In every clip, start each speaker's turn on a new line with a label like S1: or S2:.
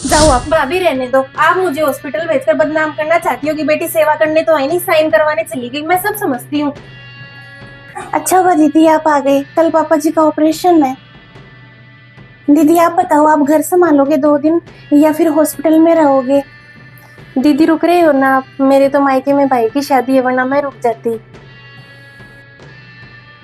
S1: जाओ आप। भाभी रहने दो, आप मुझे हॉस्पिटल भेजकर बदनाम करना चाहती हो कि बेटी सेवा करने तो आई नहीं, साइन करवाने चली गई। मैं सब समझती हूँ।
S2: अच्छा हुआ दीदी आप आ गए, कल पापा जी का ऑपरेशन है। दीदी आप बताओ, आप घर संभालोगे 2 दिन या फिर हॉस्पिटल में रहोगे?
S1: दीदी रुक रहे हो ना आप? मेरे तो मायके में भाई की शादी है, वरना मैं रुक जाती।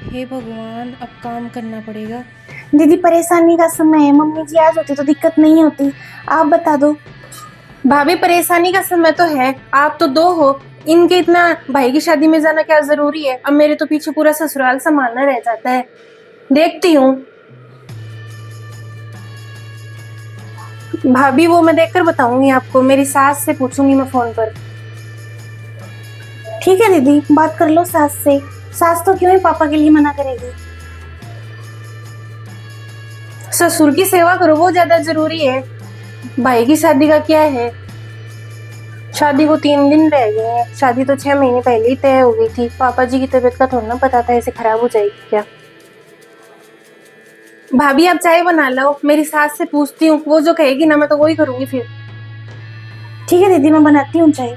S1: हे भगवान, अब काम करना पड़ेगा।
S2: दीदी परेशानी का समय है, मम्मी जी आज होती तो दिक्कत नहीं होती। आप बता दो।
S1: भाभी परेशानी का समय तो है, आप तो 2 हो। इनके इतना भाई की शादी में जाना क्या जरूरी है? अब मेरे तो पीछे पूरा ससुराल संभालना रह जाता है। देखती हूँ भाभी, वो मैं देखकर बताऊंगी आपको। मेरी सास से पूछूंगी मैं फोन पर।
S2: ठीक है दीदी, बात कर लो सास से। सास तो क्यों ही पापा के लिए मना करेगी।
S1: ससुर की सेवा करो, वो ज्यादा जरूरी है। भाई की शादी का क्या है? शादी को 3 दिन रह गए हैं। शादी तो 6 महीने पहले ही तय हो गई थी। पापा जी की तबीयत का थोड़ा ना पता था ऐसे खराब हो जाएगी क्या। भाभी आप चाय बना लो, मेरी सास से पूछती हूँ, वो जो कहेगी ना मैं तो वही करूंगी फिर।
S2: ठीक है दीदी, मैं बनाती हूँ चाय।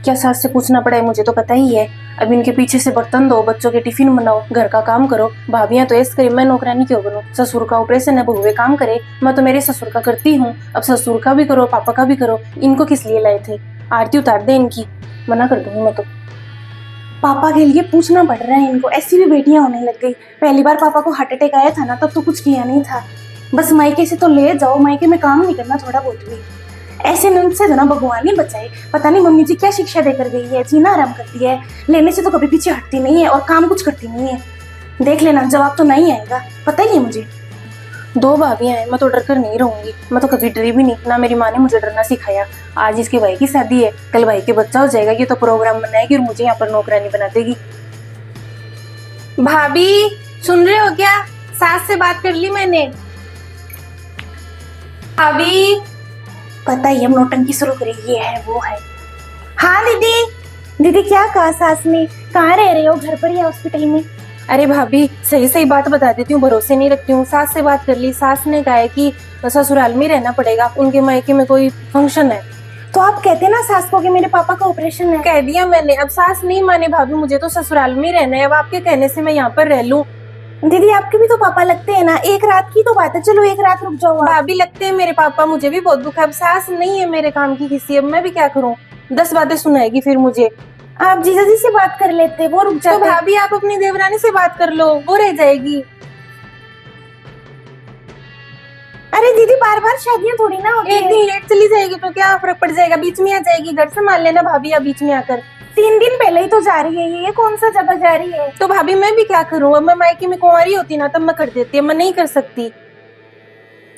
S1: क्या सास से पूछना पड़ा है? मुझे तो पता ही है। अब इनके पीछे से बर्तन धो, बच्चों के टिफिन बनाओ, घर का काम करो। भाभियां तो ऐसे करे, मैं नौकरानी क्यों बनूं? ससुर का ऑपरेशन है, बहुए काम करे। मैं तो मेरे ससुर का करती हूँ, अब ससुर का भी करो, पापा का भी करो। इनको किस लिए लाए थे? आरती उतार दे इनकी, मना कर दूंगी मैं तो।
S2: पापा के लिए पूछना पड़ रहा है इनको, ऐसी भी बेटियां होने लग गई। पहली बार पापा को हार्ट अटैक आया था ना, तब तो कुछ किया नहीं था। बस मायके से तो ले जाओ, मायके में काम नहीं करना थोड़ा बहुत भी। ऐसे नंद से तो ना भगवान ही बचाए। पता नहीं मम्मी जी क्या शिक्षा देकर गई है, जीना आराम करती है, लेने से तो कभी पीछे हटती नहीं है और काम कुछ करती नहीं है। देख लेना, जवाब तो नहीं आएगा, पता ही है मुझे।
S1: 2 भाभियां हैं, मैं तो डर कर नहीं रहूंगी। मैं तो कभी डरी भी नहीं, ना मेरी माँ ने मुझे डरना सिखाया। आज इसके भाई की शादी है, कल भाई के बच्चा हो जाएगा, ये तो प्रोग्राम बनाएगी और मुझे यहाँ पर नौकरानी बना देगी। भाभी सुन रहे हो क्या? सास से बात कर ली मैंने। भाभी
S2: पता ही, हम नौटंकी शुरू करेगी, ये है वो है। हाँ दीदी। दीदी क्या कहा सास ने? कहाँ रह रहे हो, घर पर या हॉस्पिटल में?
S1: अरे भाभी, सही सही बात बता देती हूँ, भरोसे नहीं रखती हूँ। सास से बात कर ली, सास ने कहा है कि ससुराल में रहना पड़ेगा, उनके मायके में कोई फंक्शन है।
S2: तो आप कहते ना सास को कि मेरे पापा का ऑपरेशन है।
S1: कह दिया मैंने, अब सास नहीं माने भाभी, मुझे तो ससुराल में ही रहना है। अब आपके कहने से मैं यहाँ पर रह लूं?
S2: दीदी आपके भी तो पापा लगते हैं ना, एक रात की तो बात है, चलो एक रात रुक जाओ आप।
S1: भाभी लगते हैं मेरे पापा, मुझे भी बहुत दुख है। अब सास नहीं है मेरे काम की किसी, अब मैं भी क्या करूं? 10 बातें सुनाएगी फिर मुझे।
S2: आप जीजा जी से बात कर लेते, वो रुक
S1: तो
S2: जाते।
S1: भाभी आप अपनी देवरानी से बात कर लो, वो रह जाएगी।
S2: अरे दीदी बार बार शादियां थोड़ी ना होती
S1: एक
S2: है।
S1: दिन लेट चली जाएगी तो क्या फर्क पड़ जाएगा? बीच में आ जाएगी, घर संभाल लेना भाभी। या बीच में आकर
S2: 3 दिन पहले ही तो जा रही है, ये कौन सा ज्यादा जा रही है?
S1: तो भाभी मैं भी क्या करूं? अब मैं मायके में कुंवारी होती ना, तब मैं कर देती, मैं नहीं कर सकती।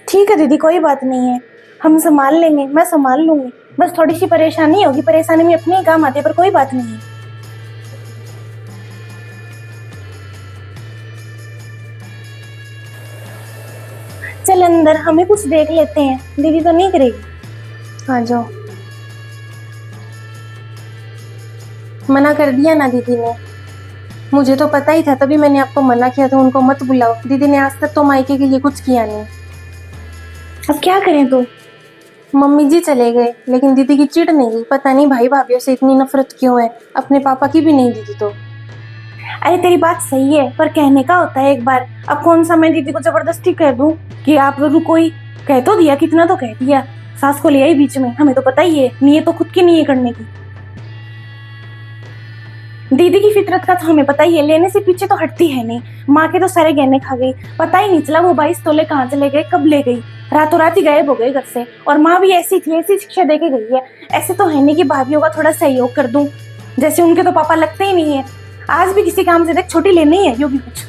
S2: ठीक है दीदी, कोई बात नहीं है, हम संभाल लेंगे, मैं संभाल लूंगी। बस थोड़ी सी परेशानी होगी, परेशानी में अपने ही काम आते हैं, पर कोई बात नहीं है। चल अंदर, हमें कुछ देख लेते हैं, दीदी तो नहीं करेगी।
S1: आ जाओ। मना कर दिया ना दीदी ने, मुझे तो पता ही था, तभी मैंने आपको मना किया था उनको मत बुलाओ। दीदी ने आज तक तो मायके के लिए कुछ किया नहीं।
S2: अब क्या करें तो?
S1: मम्मी जी चले गए, लेकिन दीदी की चिढ़ नहीं गई। पता नहीं भाई भाभीयों से इतनी नफरत क्यों है। अपने पापा की भी नहीं दीदी तो।
S2: अरे तेरी बात सही है, पर कहने का होता है एक बार। अब कौन सा मैं दीदी को जबरदस्ती कह दूं कि आप रुको ही। कह तो दिया, कितना तो कह दिया। सास को ले आई बीच में, हमें तो पता ही है नीयत तो खुद की नहीं है करने की। दीदी की फितरत का तो हमें पता ही है, लेने से पीछे तो हटती है नहीं। माँ के तो सारे गहने खा गई, पता ही नहीं चला वो 22 तोले कहाँ चले गए, कब ले गई। रातों रात ही गायब हो गए घर से। और माँ भी ऐसी थी, ऐसी शिक्षा दे के गई है। ऐसे तो है नहीं कि भाभीयों का थोड़ा सहयोग कर दूं, जैसे उनके तो पापा लगते ही नहीं है। आज भी किसी काम से देख छोटी लेने ही है योगी कुछ।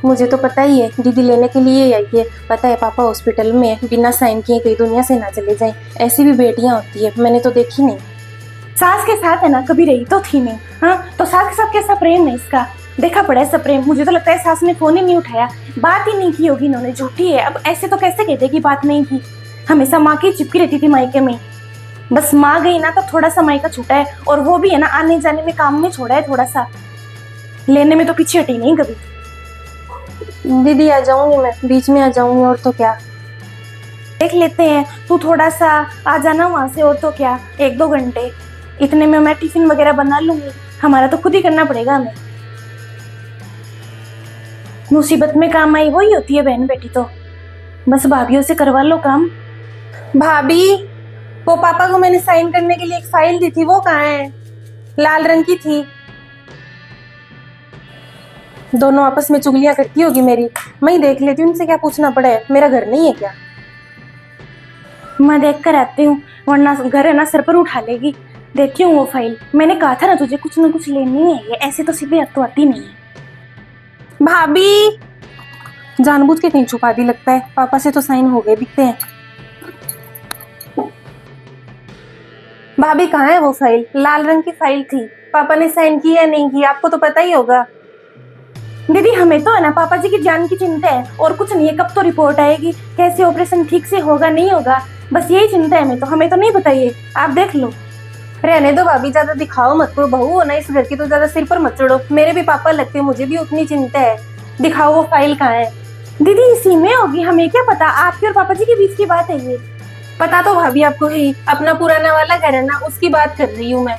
S1: मुझे तो पता ही है, दीदी लेने के लिए आई है। पता है पापा हॉस्पिटल में है, बिना साइन किए कहीं दुनिया से ना चले जाएं। ऐसी भी बेटियां होती है, मैंने तो देखी नहीं।
S2: सास के साथ है ना, कभी रही तो थी नहीं। हाँ, तो सास के साथ कैसा प्रेम है इसका, देखा पड़ा ऐसा प्रेम। मुझे तो लगता है सास ने फोन ही नहीं उठाया, बात ही नहीं की होगी इन्होंने, झूठी है। अब ऐसे तो कैसे कहते कि बात नहीं की। हमेशा माँ की चिपकी रहती थी मायके में। बस माँ गई ना तो थोड़ा सा मायका छूटा है, और वो भी है ना आने जाने में, काम में छोड़ा है थोड़ा सा, लेने में तो पीछे हटी नहीं कभी।
S1: दीदी आ जाऊंगी मैं, बीच में आ जाऊंगी, और तो क्या।
S2: देख लेते हैं, तू थोड़ा सा आ जाना वहां से, और तो क्या 1-2 घंटे, इतने में मैं टिफिन वगैरह बना लूंगी। हमारा तो खुद ही करना पड़ेगा हमें। मुसीबत में काम आई वही होती है बहन बेटी तो, बस भाभीयों से करवा लो काम।
S1: भाभी, वो पापा को मैंने साइन करने के लिए एक फाइल दी थी, वो कहाँ है? लाल रंग की थी। दोनों आपस में चुगलियां करती होगी मेरी, मैं ही देख लेती हूँ, उनसे क्या पूछना पड़ा है, मेरा घर नहीं है क्या?
S2: मैं देख कर आती हूँ, वरना घर है ना सर पर उठा लेगी। देखती हूँ वो फाइल, मैंने कहा था ना तुझे कुछ ना कुछ लेनी है, ये ऐसे तो सीधे तो आती नहीं है।
S1: भाभी, जानबूझ के कहीं छुपा दी लगता है, पापा से तो साइन हो गए दिखते हैं। भाभी कहाँ है वो फाइल? लाल रंग की फाइल थी, पापा ने साइन की या नहीं की आपको तो पता ही होगा।
S2: दीदी हमें तो है ना पापा जी की जान की चिंता है, और कुछ नहीं है। कब तो रिपोर्ट आएगी, कैसे ऑपरेशन ठीक से होगा नहीं होगा, बस यही चिंता है। हमें तो नहीं बताइए, आप देख लो।
S1: रहने दो भाभी, ज्यादा दिखाओ मत करो, बहू हो ना इस घर की तो ज्यादा सिर पर मत चढ़ो। मेरे भी पापा लगते हैं, मुझे भी उतनी चिंता है। दिखाओ वो फाइल कहाँ है।
S2: दीदी इसी में होगी, हमें क्या पता, आपके और पापा जी के बीच की बात है ये।
S1: पता तो भाभी आपको ही, अपना पुराना वाला घर है ना, उसकी बात कर रही हूँ मैं।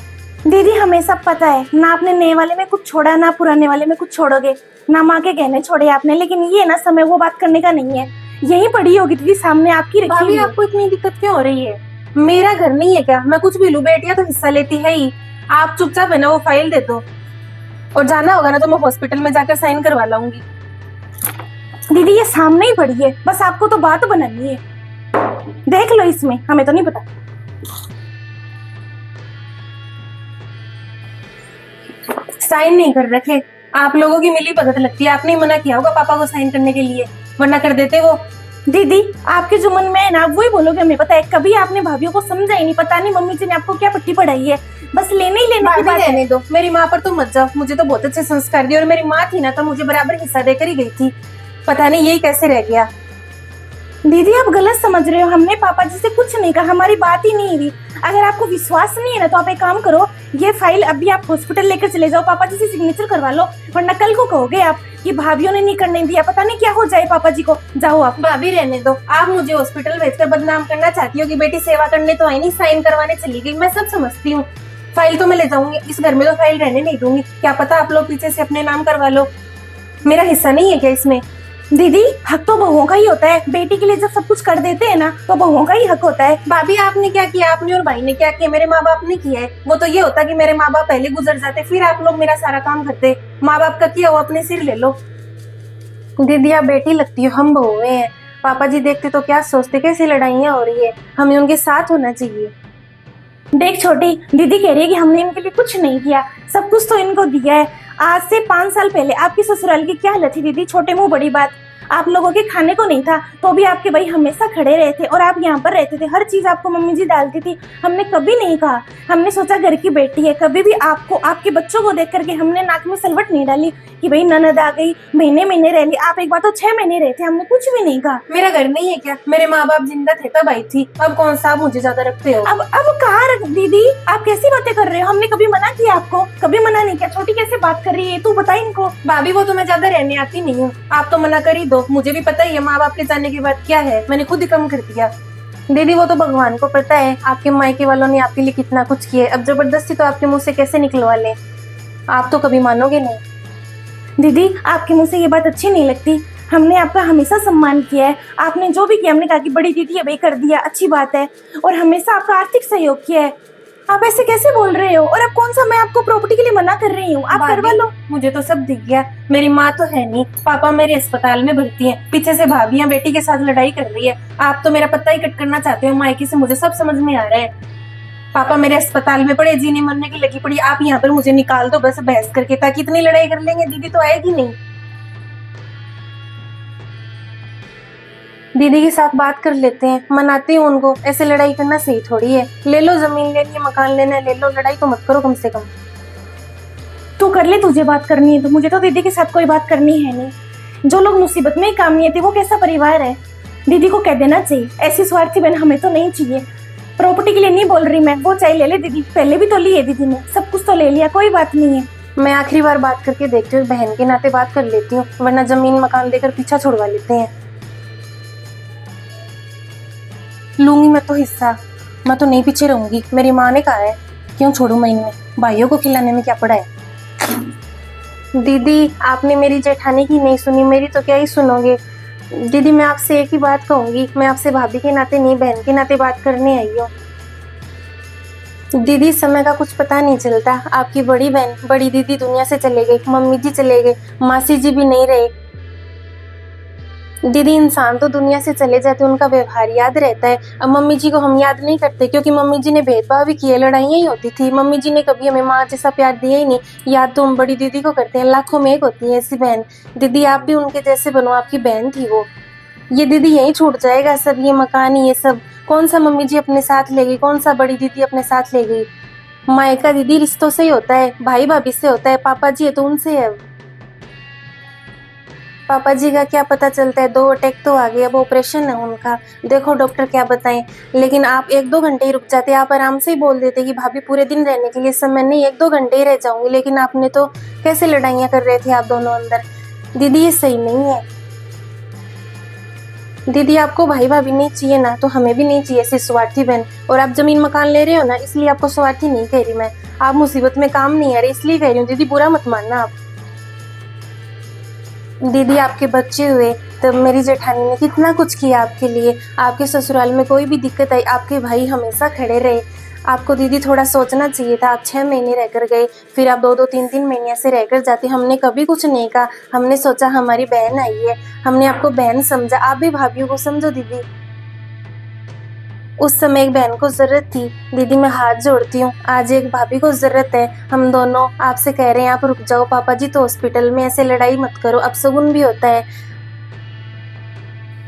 S2: दीदी हमें सब पता है ना, आपने नए वाले में कुछ छोड़ा ना पुराने वाले में कुछ छोड़ोगे, ना माँ के गहने छोड़े आपने, लेकिन ये ना समय वो बात करने का नहीं है। यही पड़ी होगी दीदी सामने आपकी रखी
S1: भाभी
S2: हुई है।
S1: आपको इतनी दिक्कत क्यों हो रही है? मेरा घर नहीं है क्या? मैं कुछ भी लूं, बेटियां तो हिस्सा लेती है ही। आप चुपचाप है ना वो फाइल दे दो, और जाना होगा ना तो मैं हॉस्पिटल में जाकर साइन करवा लाऊंगी।
S2: दीदी ये सामने ही पड़ी है, बस आपको तो बात बनानी है। देख लो इसमें, हमें तो नहीं पता।
S1: साइन नहीं कर रखे, आप लोगों की मिली भगत लगती है। आपने ही मना किया होगा पापा को साइन करने के लिए, वरना कर देते वो।
S2: दीदी आपके जो मन में है ना आप वही बोलोगे, हमें पता है। कभी आपने भाभीियों को समझा ही नहीं, पता नहीं मम्मी जी ने आपको क्या पट्टी पढ़ाई है, बस लेने ही लेने की बात है।
S1: रहने दो, मेरी माँ पर तो मत जाओ, मुझे तो बहुत अच्छे संस्कार दिए, और मेरी माँ थी ना तो मुझे बराबर हिस्सा देकर ही गई थी। पता नहीं यही कैसे रह गया।
S2: दीदी आप गलत समझ रहे हो, हमने पापा जी से कुछ नहीं कहा, हमारी बात ही नहीं हुई। अगर आपको विश्वास नहीं है ना तो आप एक काम करो, ये फाइल अभी आप हॉस्पिटल लेकर चले जाओ, पापा जी से सिग्नेचर करवा लो, वरना कल को कहोगे आप कि भाभीियों ने नहीं करने दिया, पता नहीं क्या हो जाए पापा जी को। जाओ आप।
S1: भाभी रहने दो, आप मुझे हॉस्पिटल भेजकर बदनाम करना चाहती हो कि बेटी सेवा करने तो आई नहीं, साइन करवाने चली गई। मैं सब समझती हूँ, फाइल तो मैं ले जाऊंगी, इस घर में तो फाइल रहने नहीं दूंगी। क्या पता आप लोग पीछे से अपने नाम करवा लो, मेरा हिस्सा नहीं है क्या इसमें?
S2: दीदी हक तो बहुओं का ही होता है, बेटी के लिए जब सब कुछ कर देते हैं ना तो बहुओं का ही हक होता है।
S1: भाभी आपने क्या किया? आपने और भाई ने क्या किया? मेरे माँ बाप ने किया है। वो तो ये होता कि मेरे माँ बाप पहले गुजर जाते, फिर आप लोग मेरा सारा काम करते। माँ बाप का किया वो अपने सिर ले लो। दीदी आप बेटी लगती हो, हम बहुएं हैं। पापा जी देखते तो क्या सोचते, कैसी लड़ाइयाँ हो रही है, हमें उनके साथ होना चाहिए।
S2: देख छोटी, दीदी कह रही है कि हमने इनके लिए कुछ नहीं किया, सब कुछ तो इनको दिया है। आज से 5 साल पहले आपकी ससुराल की क्या हालत थी दीदी, छोटे मुंह बड़ी बात। आप लोगों के खाने को नहीं था तो भी आपके भाई हमेशा खड़े रहे थे, और आप यहाँ पर रहते थे, हर चीज आपको मम्मी जी डालती थी। हमने कभी नहीं कहा, हमने सोचा घर की बेटी है, कभी भी आपको आपके बच्चों को देख करके हमने नाक में सलवट नहीं डाली कि भाई ननद आ गई, महीने महीने रह ली। आप एक बार तो 6 महीने रहे थे, हमने कुछ भी नहीं कहा।
S1: मेरा घर नहीं है क्या? मेरे माँ बाप जिंदा थे तब आई थी, अब कौन सा आप मुझे ज्यादा रखते हो?
S2: अब कहाँ दीदी, आप कैसी बातें कर रहे हो? हमने कभी मना किया आपको? कभी मना नहीं किया। छोटी कैसे बात कर रही है, तू बता इनको।
S1: भाभी वो तो मैं ज्यादा रहने आती नहीं हूँ, आप तो मना कर ही दो। मुझे भी पता ही है माँ बाप के जाने के बाद क्या है, मैंने खुद ही कम कर दिया। दीदी वो तो भगवान को पता है, आपके मायके वालों ने आपके लिए कितना कुछ किया, अब जबरदस्ती तो आपके मुंह से कैसे निकलवा ले? आप तो कभी मानोगे नहीं।
S2: दीदी आपके मुंह से ये बात अच्छी नहीं लगती, हमने आपका हमेशा सम्मान किया है। आपने जो भी किया हमने कहा कि बड़ी दीदी है भाई कर दिया, अच्छी बात है, और हमेशा आपका आर्थिक सहयोग किया है। आप ऐसे कैसे बोल रहे हो? और अब कौन सा मैं आपको प्रॉपर्टी के लिए मना कर रही हूँ, आप करवा लो।
S1: मुझे तो सब दिख गया, मेरी माँ तो है नहीं, पापा मेरे अस्पताल में भर्ती हैं, पीछे से भाभियां बेटी के साथ लड़ाई कर रही है। आप तो मेरा पत्ता ही कट करना चाहते हो मायके से, मुझे सब समझ में आ रहा है। पापा मेरे अस्पताल में पड़े, जीने मरने की लगी पड़ी, आप यहाँ पर मुझे निकाल दो बस बहस करके, ताकि इतनी लड़ाई कर लेंगे दीदी तो आएगी नहीं। दीदी के साथ बात कर लेते हैं, मनाती हूँ उनको, ऐसे लड़ाई करना सही थोड़ी है। ले लो जमीन लेनी है, मकान लेना है ले लो, लड़ाई तो मत करो कम से कम।
S2: तू कर ले, तुझे बात करनी है तो, मुझे तो दीदी के साथ कोई बात करनी है नहीं। जो लोग मुसीबत में काम नहीं आते वो कैसा परिवार है, दीदी को कह देना चाहिए। ऐसी स्वार्थी बहन हमें तो नहीं चाहिए। प्रॉपर्टी के लिए नहीं बोल रही मैं, वो चाहिए ले ले दीदी, पहले भी तो ली है दीदी ने, सब कुछ तो ले लिया, कोई बात नहीं है।
S1: मैं आखिरी बार बात करके देखती हूँ, बहन के नाते बात कर लेती हूँ, वरना जमीन मकान देकर पीछा छुड़वा लेते हैं। लूंगी मैं तो हिस्सा, मैं तो नहीं पीछे रहूंगी। मेरी माँ ने कहा है, क्यों छोड़ू मैं इनमें, भाइयों को खिलाने में क्या पड़ा है। दीदी आपने मेरी जेठानी की नहीं सुनी, मेरी तो क्या ही सुनोगे। दीदी मैं आपसे एक ही बात कहूंगी, मैं आपसे भाभी के नाते नहीं बहन के नाते बात करने आई हूँ। दीदी समय का कुछ पता नहीं चलता, आपकी बड़ी बहन बड़ी दीदी दुनिया से चले गई, मम्मी जी चले गए, मासी जी भी नहीं रहे। दीदी इंसान तो दुनिया से चले जाते उनका व्यवहार याद रहता है, अब मम्मी जी को हम याद नहीं करते क्योंकि मम्मी जी ने भेदभाव भी किए, लड़ाइयाँ ही होती थी। मम्मी जी ने कभी हमें माँ जैसा प्यार दिया ही नहीं। याद तो हम बड़ी दीदी को करते हैं, लाखों में एक होती है ऐसी बहन। दीदी आप भी उनके जैसे बनो, आपकी बहन थी वो। ये दीदी यहीं छूट जाएगा सब, ये मकान ये सब। कौन सा मम्मी जी अपने साथ ले गई, कौन सा बड़ी दीदी अपने साथ ले गई। मायका दीदी रिश्तों से ही होता है, भाई भाभी से होता है, पापा जी है तो उनसे है। पापा जी का क्या पता चलता है, 2 अटैक तो आ गए, अब ऑपरेशन है उनका, देखो डॉक्टर क्या बताएं। लेकिन आप 1-2 घंटे ही रुक जाते, आप आराम से ही बोल देते कि भाभी पूरे दिन रहने के लिए समय नहीं, 1-2 घंटे ही रह जाऊंगी। लेकिन आपने तो कैसे लड़ाइयाँ कर रहे थे आप दोनों अंदर। दीदी ये सही नहीं है। दीदी आपको भाई भाभी नहीं चाहिए ना, तो हमें भी नहीं चाहिए ऐसी स्वार्थी बहन। और आप जमीन मकान ले रहे हो ना, इसलिए आपको स्वार्थी नहीं कह रही मैं, आप मुसीबत में काम नहीं आ रहे इसलिए कह रही हूँ। दीदी बुरा मत मानना आप। दीदी आपके बच्चे हुए तब मेरी जेठानी ने कितना कुछ किया आपके लिए, आपके ससुराल में कोई भी दिक्कत आई आपके भाई हमेशा खड़े रहे। आपको दीदी थोड़ा सोचना चाहिए था, आप 6 महीने रहकर गए, फिर आप 2-2 3-3 महीने ऐसे रहकर जाते। हमने कभी कुछ नहीं कहा, हमने सोचा हमारी बहन आई है, हमने आपको बहन समझा। आप भी भाभीियों को समझो दीदी, उस समय एक बहन को जरूरत थी। दीदी मैं हाथ जोड़ती हूँ, आज एक भाभी को जरूरत है। हम दोनों आपसे कह रहे हैं आप रुक जाओ, पापा जी तो हॉस्पिटल में, ऐसे लड़ाई मत करो, अब शगुन भी होता है।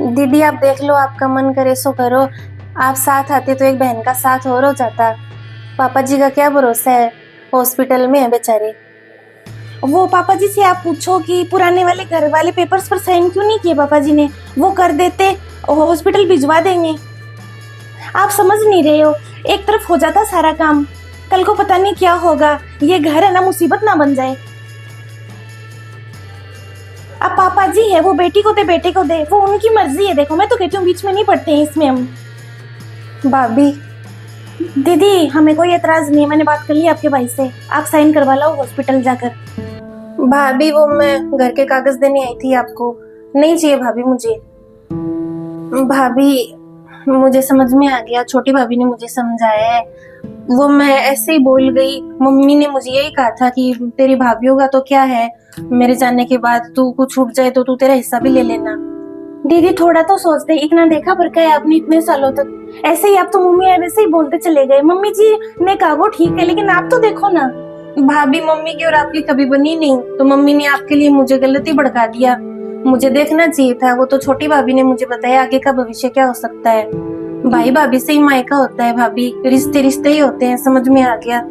S1: दीदी आप देख लो, आपका मन करे सो करो, आप साथ आते तो एक बहन का साथ और हो जाता। पापा जी का क्या भरोसा है, हॉस्पिटल में है बेचारे।
S2: वो पापा जी से आप पूछो कि पुराने वाले घर वाले पेपर्स पर साइन क्यों नहीं किए पापा जी ने, वो कर देते हॉस्पिटल भिजवा देंगे। आप समझ नहीं रहे हो, एक तरफ हो जाता सारा काम, कल को पता नहीं क्या होगा। ये घर है ना, मुसीबत ना बन जाए। अब पापा जी है, वो बेटी को दे बेटे को दे, वो उनकी मर्जी है। देखो मैं तो कहती हूँ बीच में नहीं पड़ते हैं इसमें हम।
S1: भाभी
S2: दीदी हमें कोई एतराज नहीं है, मैंने बात कर ली आपके भाई से, आप साइन करवा लो हॉस्पिटल जाकर।
S1: भाभी वो मैं घर के कागज देने आई थी, आपको नहीं चाहिए भाभी मुझे। भाभी मुझे समझ में आ गया, छोटी भाभी ने मुझे समझाया है, वो मैं ऐसे ही बोल गई। मम्मी ने मुझे यही कहा था कि तेरी भाभीयों का तो क्या है, मेरे जाने के बाद तू कुछ छूट जाए तो तू तेरा हिस्सा भी ले लेना।
S2: दीदी थोड़ा तो सोचते, इतना देखा पर क्या है आपने इतने सालों तक, ऐसे ही आप तो मम्मी है वैसे ही बोलते चले गए। मम्मी जी ने कहा वो ठीक है, लेकिन आप तो देखो ना।
S1: भाभी मम्मी की और आपकी कभी बनी नहीं, तो मम्मी ने आपके लिए मुझे गलती भड़का दिया। मुझे देखना चाहिए था, वो तो छोटी भाभी ने मुझे बताया आगे का भविष्य क्या हो सकता है। भाई भाभी से ही मायका होता है भाभी, रिश्ते रिश्ते ही होते हैं, समझ में आ गया।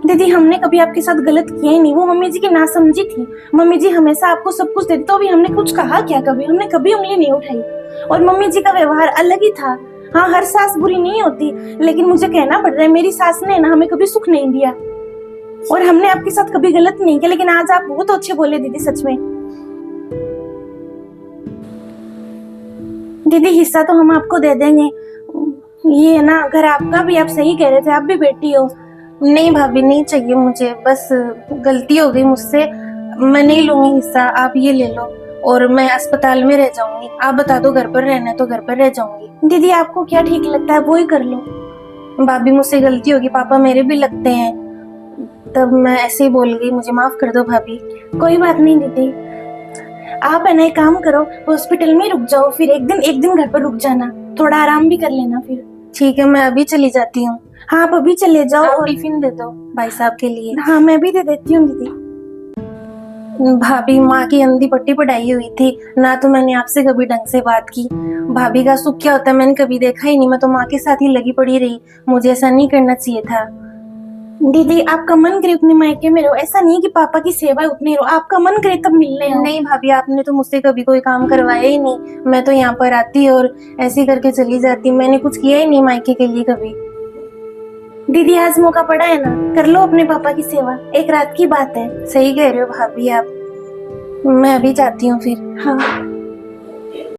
S2: दीदी हमने कभी आपके साथ गलत किया ही नहीं, वो मम्मी जी की नासमझी थी। मम्मी जी हमेशा आपको सब कुछ देती, तो भी हमने कुछ कहा क्या, कभी हमने कभी उंगली नहीं उठाई। और मम्मी जी का व्यवहार अलग ही था। हाँ हर सास बुरी नहीं होती, लेकिन मुझे कहना पड़ रहा है, मेरी सास ने ना हमें कभी सुख नहीं दिया, और हमने आपके साथ कभी गलत नहीं किया। लेकिन आज आप बहुत अच्छे बोले दीदी, सच में। दीदी हिस्सा तो हम आपको दे देंगे, ये ना घर आपका भी, आप सही कह रहे थे, आप भी बेटी हो।
S1: नहीं भाभी नहीं चाहिए मुझे, बस गलती हो गई मुझसे, मैं नहीं लूंगी हिस्सा, आप ये ले लो। और मैं अस्पताल में रह जाऊंगी, आप बता दो घर पर रहना है तो घर पर रह जाऊंगी।
S2: दीदी आपको क्या ठीक लगता है वो ही कर लो।
S1: भाभी मुझसे गलती होगी, पापा मेरे भी लगते हैं, तब मैं ऐसे ही बोल गई, मुझे माफ कर दो भाभी।
S2: कोई बात नहीं दीदी, आप है ना एक काम करो, हॉस्पिटल में रुक जाओ, फिर एक दिन घर पर रुक जाना, थोड़ा आराम भी कर लेना फिर।
S1: ठीक है मैं अभी चली जाती हूँ।
S2: हाँ आप अभी चले जाओ,
S1: और
S2: और
S1: टिफिन दे दो भाई साहब के लिए।
S2: हाँ मैं भी दे देती हूँ दीदी।
S1: भाभी माँ की अंधी पट्टी पढ़ाई हुई थी ना, तो मैंने आपसे कभी ढंग से बात की। भाभी का सुख क्या होता है मैंने कभी देखा ही नहीं, मैं तो माँ के साथ ही लगी पड़ी रही, मुझे ऐसा नहीं करना चाहिए था।
S2: दीदी आपका मन करे उतने मायके में रहो, ऐसा नहीं कि पापा की सेवा उतनी रहो, आपका मन करे तब मिलने आओ।
S1: नहीं भाभी आपने तो मुझसे कभी कोई काम करवाया ही नहीं, मैं तो यहाँ पर आती और ऐसे करके चली जाती, मैंने कुछ किया ही नहीं मायके के लिए कभी।
S2: दीदी आज मौका पड़ा है ना, कर लो अपने पापा की सेवा, एक रात की बात है।
S1: सही कह रहे हो भाभी आप, मैं अभी जाती हूँ फिर।
S2: हाँ